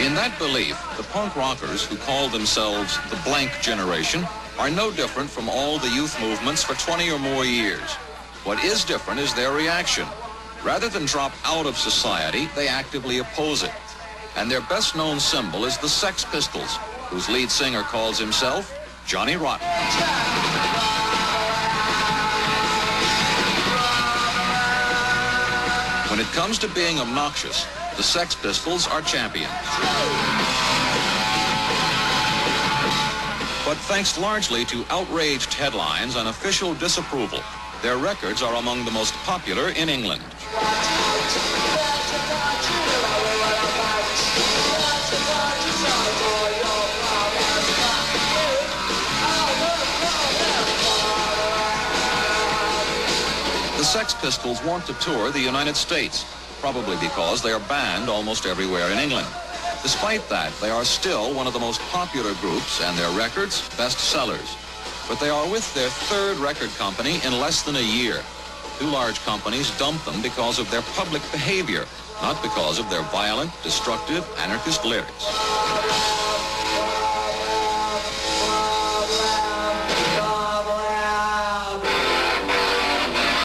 In that belief, the punk rockers who call themselves the blank generation are no different from all the youth movements for 20 or more years. What is different is their reaction. Rather than drop out of society, they actively oppose it. And their best-known symbol is the Sex Pistols, whose lead singer calls himself Johnny Rotten. When it comes to being obnoxious, the Sex Pistols are champions. But thanks largely to outraged headlines and official disapproval, their records are among the most popular in England. The Sex Pistols want to tour the United States, probably because they are banned almost everywhere in England. Despite that, they are still one of the most popular groups and their records bestsellers. But they are with their third record company in less than a year. Two large companies dumped them because of their public behavior, not because of their violent, destructive, anarchist lyrics.